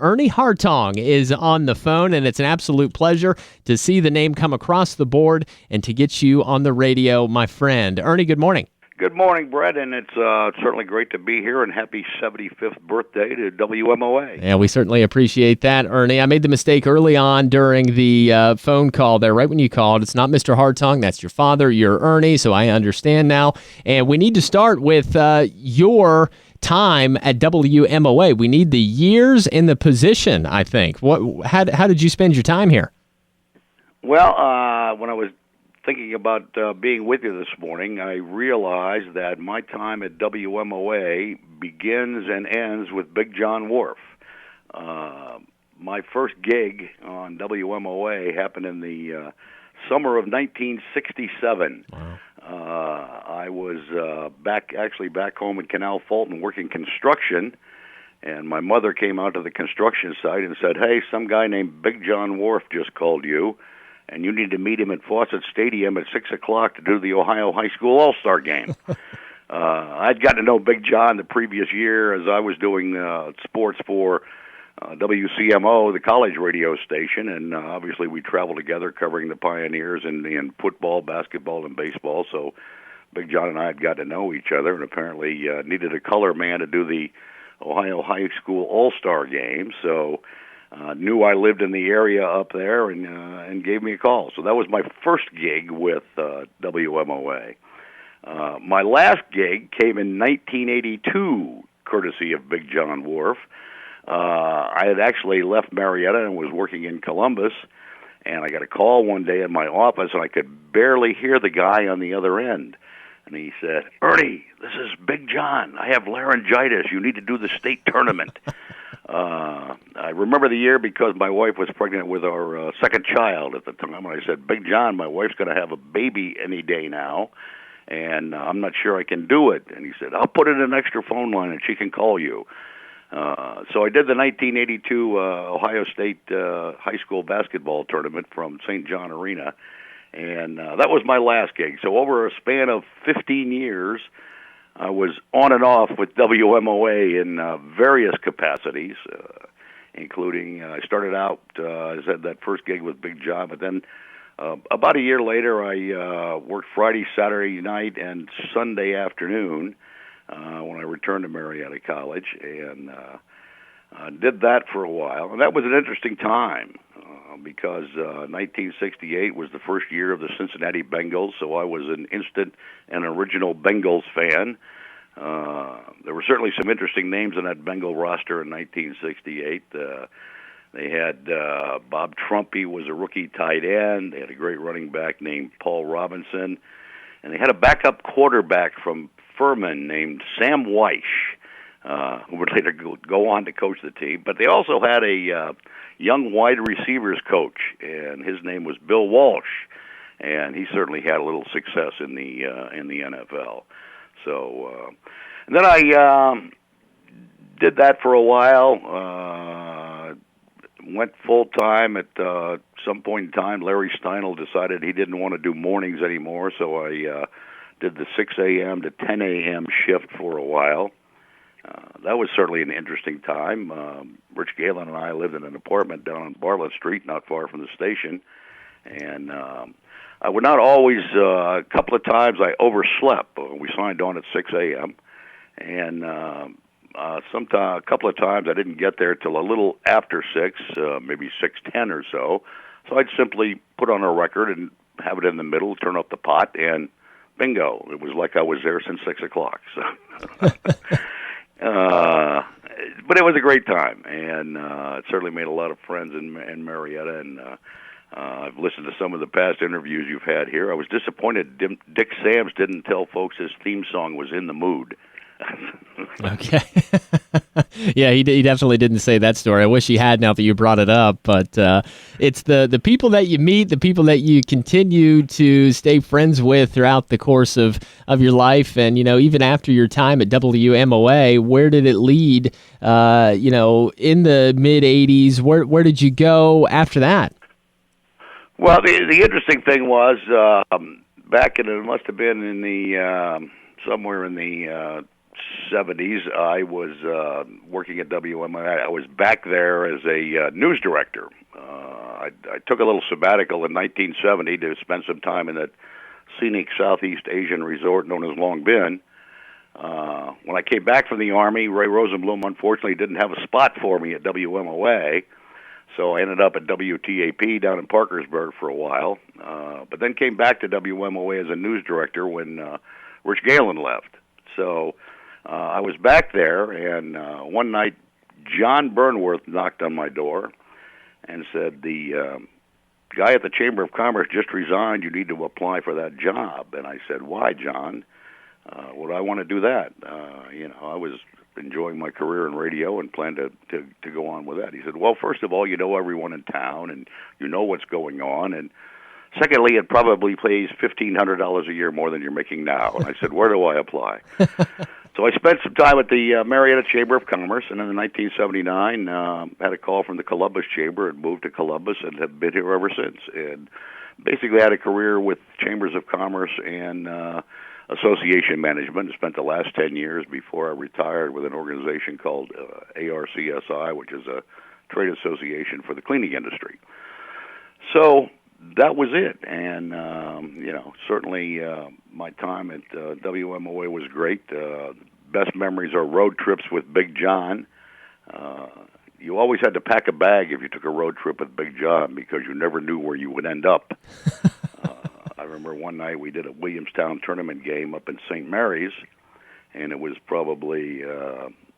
Ernie Hartong is on the phone, and it's an absolute pleasure to see the name come across the board and to get you on the radio, my friend. Ernie, good morning. Good morning, Brett, and it's certainly great to be here, and happy 75th birthday to WMOA. Yeah, we certainly appreciate that, Ernie. I made the mistake early on during the phone call there, right when you called. It's not Mr. Hartong, that's your father. You're Ernie, so I understand now. And we need to start with your time at WMOA. We need the years and the position, I think. How did you spend your time here? Well, when I was thinking about being with you this morning, I realized that my time at WMOA begins and ends with Big John Wharff. My first gig on WMOA happened in the summer of 1967. Wow. I was back home in Canal Fulton working construction, and my mother came out to the construction site and said, "Hey, some guy named Big John Wharff just called you, and you need to meet him at Fawcett Stadium at 6 o'clock to do the Ohio High School All-Star Game." I'd gotten to know Big John the previous year as I was doing sports for WCMO, the college radio station, and obviously we traveled together covering the Pioneers in football, basketball, and baseball, so Big John and I had got to know each other, and apparently needed a color man to do the Ohio High School All-Star Game, so knew I lived in the area up there and gave me a call. So that was my first gig with WMOA. My last gig came in 1982, courtesy of Big John Wharff. I had actually left Marietta and was working in Columbus, and I got a call one day in my office, and I could barely hear the guy on the other end. And he said, "Ernie, this is Big John. I have laryngitis. You need to do the state tournament." I remember the year because my wife was pregnant with our second child at the time, and I said, "Big John, my wife's going to have a baby any day now, and I'm not sure I can do it." And he said, "I'll put in an extra phone line and she can call you." So I did the 1982 Ohio State high school basketball tournament from St. John Arena, and that was my last gig. So over a span of 15 years, I was on and off with WMOA in various capacities, including I started out, I said, that first gig with Big John, but then about a year later I worked Friday, Saturday night, and Sunday afternoon when I returned to Marietta College, and did that for a while. And that was an interesting time because 1968 was the first year of the Cincinnati Bengals, so I was an instant and original Bengals fan. There were certainly some interesting names on that Bengal roster in 1968. They had Bob Trumpy was a rookie tight end. They had a great running back named Paul Robinson. And they had a backup quarterback from Furman named Sam Weish, who would later go on to coach the team. But they also had a young wide receivers coach, and his name was Bill Walsh. And he certainly had a little success in the NFL. So and then I did that for a while. Went full time at some point in time. Larry Steinle decided he didn't want to do mornings anymore, so I did the 6 a.m. to 10 a.m. shift for a while. That was certainly an interesting time. Rich Galen and I lived in an apartment down on Bartlett Street, not far from the station, and I would not always. A couple of times I overslept. We signed on at 6 a.m. and a couple of times I didn't get there till a little after 6, maybe 6:10 or so. So I'd simply put on a record and have it in the middle, turn up the pot, and bingo! It was like I was there since 6 o'clock. So, but it was a great time, and it certainly made a lot of friends in Marietta. And I've listened to some of the past interviews you've had here. I was disappointed Dick Sams didn't tell folks his theme song was "In the Mood." Okay. Yeah, he definitely didn't say that story. I wish he had now that you brought it up. But it's the people that you meet, the people that you continue to stay friends with throughout the course of your life. And, even after your time at WMOA, where did it lead, in the mid-'80s? Where did you go after that? Well, the interesting thing was back in, it must have been in the somewhere in the 70s, I was working at WMOA. I was back there as a news director. I took a little sabbatical in 1970 to spend some time in that scenic Southeast Asian resort known as Long Bin. When I came back from the Army, Ray Rosenblum unfortunately didn't have a spot for me at WMOA, so I ended up at WTAP down in Parkersburg for a while, but then came back to WMOA as a news director when Rich Galen left. So I was back there, and one night John Burnworth knocked on my door and said, the guy at the Chamber of Commerce just resigned. You need to apply for that job. And I said, why, John? Would I want to do that? I was enjoying my career in radio and planned to go on with that. He said, well, first of all, you know everyone in town and you know what's going on. And secondly, it probably pays $1,500 a year more than you're making now. And I said, where do I apply? So I spent some time at the Marietta Chamber of Commerce, and in 1979 had a call from the Columbus Chamber and moved to Columbus and have been here ever since. And basically had a career with Chambers of Commerce and association management. Spent the last 10 years before I retired with an organization called ARCSI, which is a trade association for the cleaning industry. So that was it, and certainly my time at WMOA was great. Best memories are road trips with Big John. You always had to pack a bag if you took a road trip with Big John because you never knew where you would end up. I remember one night we did a Williamstown tournament game up in St. Mary's, and it was probably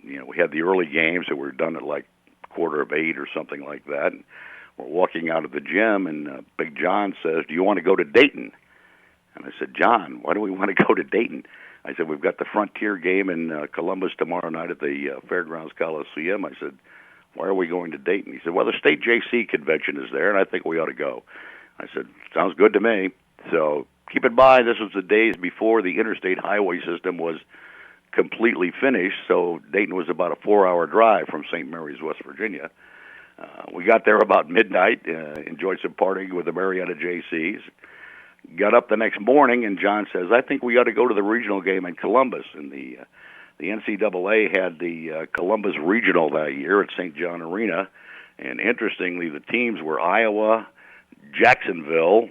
we had the early games that were done at like 7:45 or something like that. And we're walking out of the gym, and Big John says, do you want to go to Dayton? And I said, John, why do we want to go to Dayton? I said, we've got the Frontier game in Columbus tomorrow night at the Fairgrounds Coliseum. I said, why are we going to Dayton? He said, well, the state JC convention is there, and I think we ought to go. I said, sounds good to me. So keep in mind, this was the days before the interstate highway system was completely finished, so Dayton was about a 4-hour drive from St. Mary's, West Virginia. We got there about midnight, enjoyed some partying with the Marietta JCs. Got up the next morning, and John says, I think we ought to go to the regional game in Columbus. And the NCAA had the Columbus Regional that year at St. John Arena. And interestingly, the teams were Iowa, Jacksonville,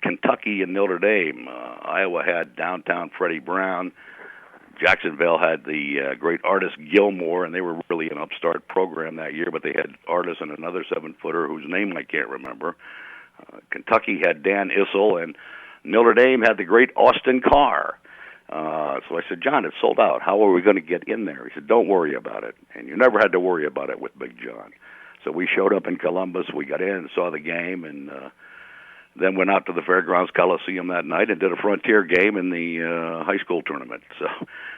Kentucky, and Notre Dame. Iowa had downtown Freddie Brown. Jacksonville had the great artist Gilmore, and they were really an upstart program that year, but they had artists and another 7-footer whose name I can't remember. Kentucky had Dan Issel, and Notre Dame had the great Austin Carr. So I said, John, it's sold out. How are we going to get in there? He said, don't worry about it. And you never had to worry about it with Big John. So we showed up in Columbus. We got in and saw the game, and then went out to the Fairgrounds Coliseum that night and did a Frontier game in the high school tournament. So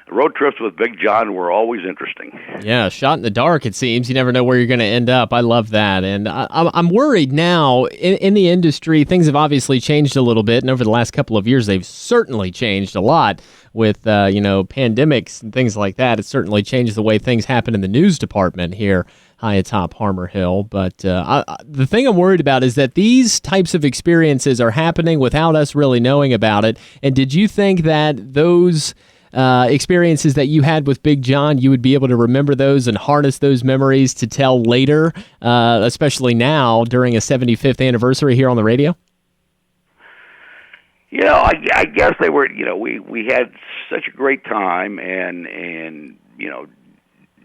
road trips with Big John were always interesting. Yeah, shot in the dark, it seems. You never know where you're going to end up. I love that. And I'm worried now in the industry. Things have obviously changed a little bit, and over the last couple of years, they've certainly changed a lot with, pandemics and things like that. It's certainly changed the way things happen in the news department here high atop Harmer Hill. But the thing I'm worried about is that these types of experiences are happening without us really knowing about it. And did you think that those experiences that you had with Big John, you would be able to remember those and harness those memories to tell later, especially now during a 75th anniversary here on the radio? I guess they were, we had such a great time, and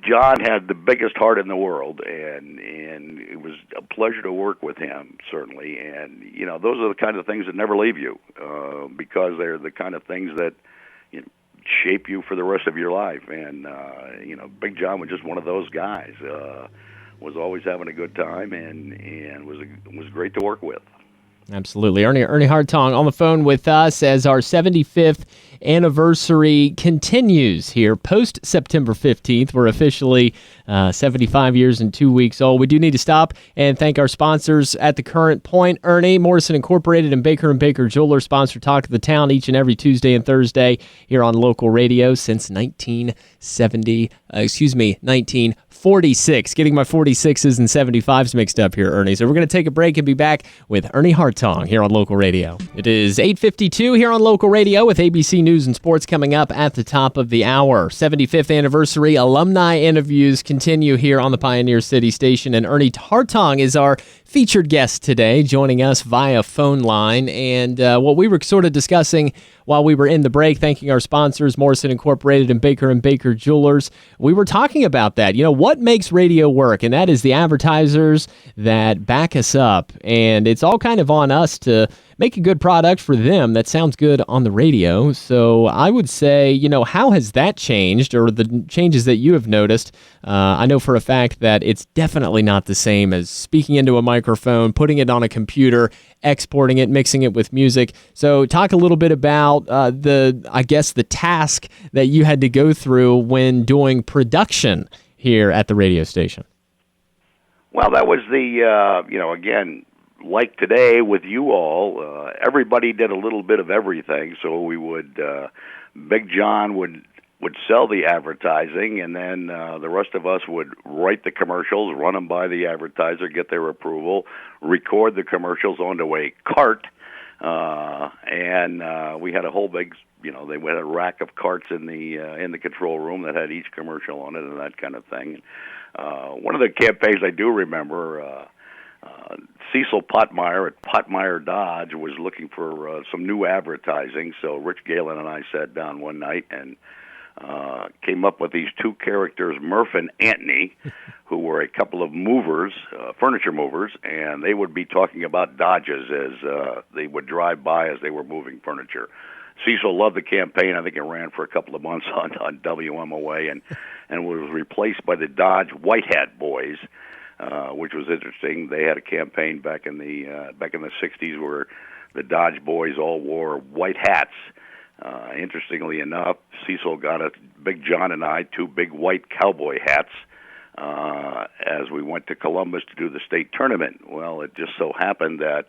John had the biggest heart in the world, and it was a pleasure to work with him, certainly. And, those are the kind of things that never leave you, because they're the kind of things that shape you for the rest of your life. And, Big John was just one of those guys, was always having a good time, and was great to work with. Absolutely. Ernie Hartong on the phone with us as our 75th anniversary continues here post September 15th. We're officially 75 years and 2 weeks old. We do need to stop and thank our sponsors at the current point. Ernie, Morrison Incorporated and Baker & Baker Jewelers sponsor Talk of the Town each and every Tuesday and Thursday here on local radio since 1940. 46. Getting my 46s and 75s mixed up here, Ernie. So we're going to take a break and be back with Ernie Hartong here on Local Radio. It is 8:52 here on Local Radio with ABC News and Sports coming up at the top of the hour. 75th anniversary alumni interviews continue here on the Pioneer City Station, and Ernie Hartong is our featured guest today, joining us via phone line. And what we were sort of discussing while we were in the break, thanking our sponsors, Morrison Incorporated and Baker Jewelers, we were talking about that. What makes radio work? And that is the advertisers that back us up. And it's all kind of on us to make a good product for them that sounds good on the radio. So I would say, how has that changed, or the changes that you have noticed? I know for a fact that it's definitely not the same as speaking into a microphone, putting it on a computer, exporting it, mixing it with music. So talk a little bit about the task that you had to go through when doing production here at the radio station. Well, that was again, like today with you all, everybody did a little bit of everything. So we would, Big John would sell the advertising, and then the rest of us would write the commercials, run them by the advertiser, get their approval, record the commercials onto a cart, and we had a whole big, they had a rack of carts in the control room that had each commercial on it and that kind of thing. One of the campaigns I do remember, Cecil Pottmeyer at Pottmeyer Dodge was looking for some new advertising, so Rich Galen and I sat down one night and came up with these two characters, Murph and Antony, who were a couple of movers, furniture movers, and they would be talking about Dodges as they would drive by as they were moving furniture. Cecil loved the campaign. I think it ran for a couple of months on WMOA and was replaced by the Dodge White Hat Boys, which was interesting. They had a campaign back in the 60s where the Dodge boys all wore white hats. Interestingly enough, Cecil got us, Big John and I, two big white cowboy hats as we went to Columbus to do the state tournament. Well, it just so happened that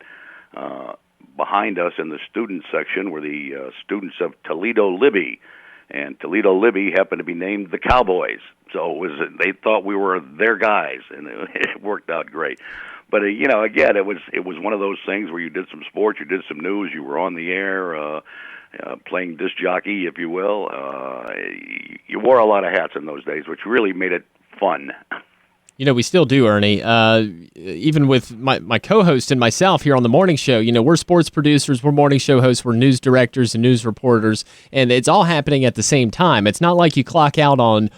behind us in the student section were the students of Toledo Libby, and Toledo Libby happened to be named the Cowboys. So they thought we were their guys, and it worked out great. But again, it was one of those things where you did some sports, you did some news, you were on the air. Playing disc jockey, if you will. You wore a lot of hats in those days, which really made it fun. We still do, Ernie. Even with my co-host and myself here on the morning show, we're sports producers, we're morning show hosts, we're news directors and news reporters, and it's all happening at the same time. It's not like you clock out on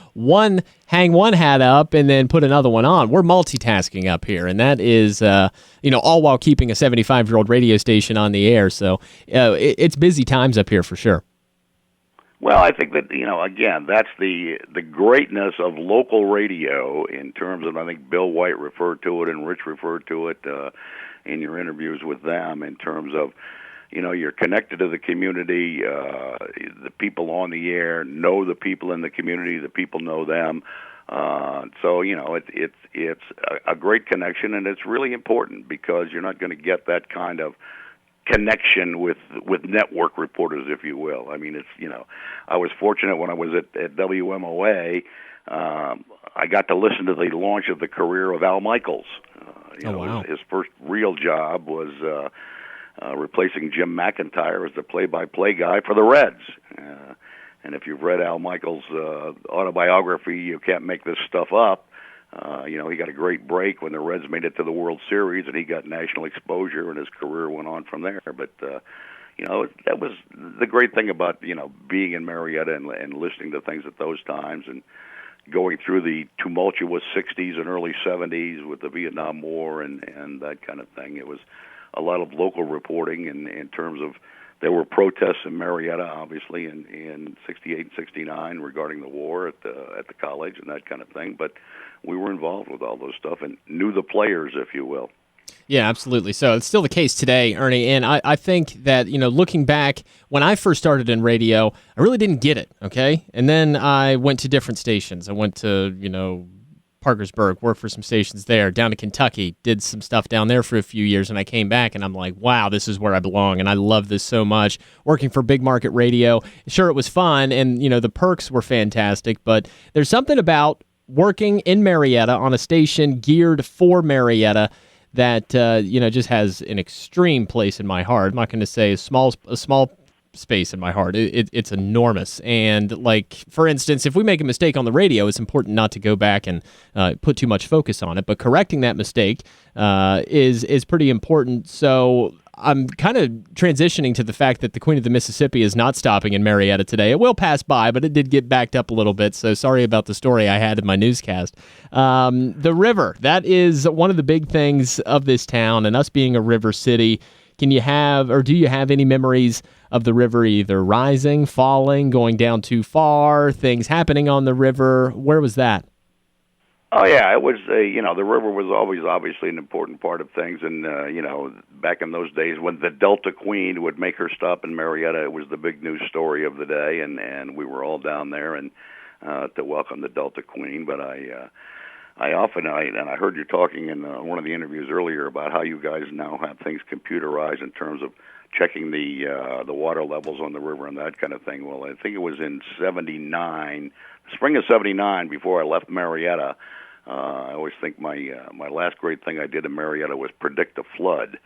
hang one hat up and then put another one on. We're multitasking up here, and that is, all while keeping a 75-year-old radio station on the air. So it's busy times up here for sure. Well, I think that, again, that's the greatness of local radio in terms of, I think Bill White referred to it and Rich referred to it in your interviews with them, in terms of, you're connected to the community, the people on the air know the people in the community, the people know them. So, it's a great connection, and it's really important because you're not going to get that kind of connection with network reporters, if you will. I mean, it's, I was fortunate when I was at WMOA, I got to listen to the launch of the career of Al Michaels. Wow. His first real job was replacing Jim McIntyre as the play-by-play guy for the Reds. And if you've read Al Michaels' autobiography, You Can't Make This Stuff Up, he got a great break when the Reds made it to the World Series, and he got national exposure, and his career went on from there. But, that was the great thing about, being in Marietta and listening to things at those times and going through the tumultuous 60s and early 70s with the Vietnam War and that kind of thing. It was a lot of local reporting in terms of, there were protests in Marietta, obviously, in 68 and 69 regarding the war at the college and that kind of thing. But we were involved with all those stuff and knew the players, if you will. Yeah, absolutely. So it's still the case today, Ernie. And I think that, looking back, when I first started in radio, I really didn't get it, okay? And then I went to different stations. I went to, Parkersburg, worked for some stations there, down to Kentucky, did some stuff down there for a few years, and I came back, and I'm like, wow, this is where I belong, and I love this so much. Working for big market radio, sure, it was fun, and, the perks were fantastic, but there's something about working in Marietta on a station geared for Marietta that just has an extreme place in my heart. I'm not going to say a small space in my heart. It's enormous. And like, for instance, if we make a mistake on the radio, it's important not to go back and put too much focus on it. But correcting that mistake is pretty important. So I'm kind of transitioning to the fact that the Queen of the Mississippi is not stopping in Marietta today. It will pass by, but it did get backed up a little bit, so sorry about the story I had in my newscast. The river, that is one of the big things of this town, and us being a river city. Do you have any memories of the river either rising, falling, going down too far, things happening on the river? Where was that? Oh yeah, it was. The river was always obviously an important part of things, and back in those days when the Delta Queen would make her stop in Marietta, it was the big news story of the day, and we were all down there and to welcome the Delta Queen. But I heard you talking in one of the interviews earlier about how you guys now have things computerized in terms of checking the water levels on the river and that kind of thing. Well, I think it was in '79, spring of '79, before I left Marietta. I always think my last great thing I did in Marietta was predict a flood.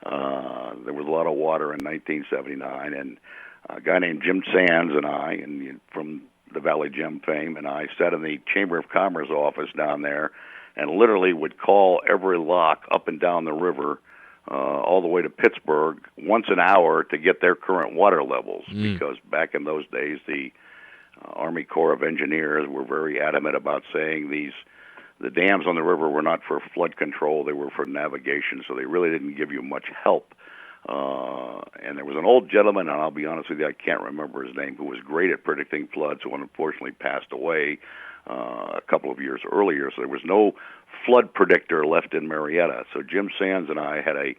There was a lot of water in 1979, and a guy named Jim Sands and I, from the Valley Gem fame, and I sat in the Chamber of Commerce office down there and literally would call every lock up and down the river all the way to Pittsburgh once an hour to get their current water levels, because back in those days the Army Corps of Engineers were very adamant about saying the dams on the river were not for flood control, they were for navigation, so they really didn't give you much help. And there was an old gentleman, and I'll be honest with you, I can't remember his name, who was great at predicting floods, who unfortunately passed away a couple of years earlier, so there was no flood predictor left in Marietta. So Jim Sands and I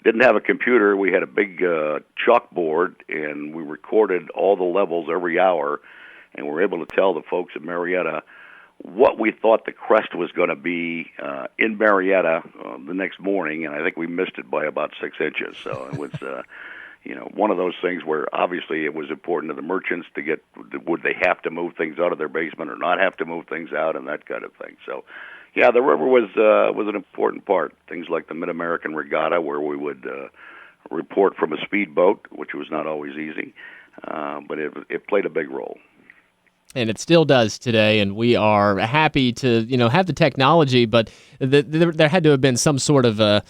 didn't have a computer, we had a big chalkboard, and we recorded all the levels every hour, and we were able to tell the folks in Marietta what we thought the crest was going to be in Marietta the next morning, and I think we missed it by about 6 inches. So it was, one of those things where obviously it was important to the merchants to get, would they have to move things out of their basement or not have to move things out, and that kind of thing. So, yeah, the river was an important part. Things like the Mid-American Regatta, where we would report from a speedboat, which was not always easy, but it played a big role. And it still does today, and we are happy to, have the technology, but there had to have been some sort of a,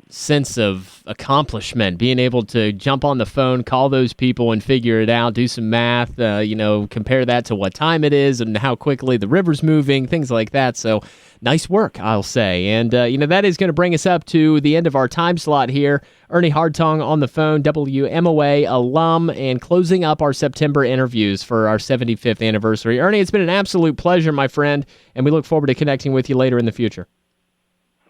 sense of accomplishment, being able to jump on the phone, call those people and figure it out, do some math, compare that to what time it is and how quickly the river's moving, things like that. So nice work, I'll say. And, that is going to bring us up to the end of our time slot here. Ernie Hartong on the phone, WMOA alum, and closing up our September interviews for our 75th anniversary. Ernie, it's been an absolute pleasure, my friend, and we look forward to connecting with you later in the future.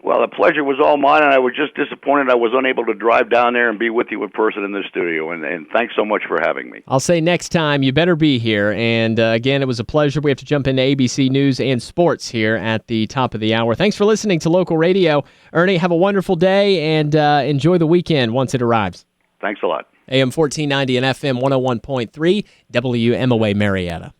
Well, the pleasure was all mine, and I was just disappointed I was unable to drive down there and be with you in person in the studio, and thanks so much for having me. I'll say next time you better be here, and again, it was a pleasure. We have to jump into ABC News and Sports here at the top of the hour. Thanks for listening to Local Radio. Ernie, have a wonderful day, and enjoy the weekend once it arrives. Thanks a lot. AM 1490 and FM 101.3, WMOA Marietta.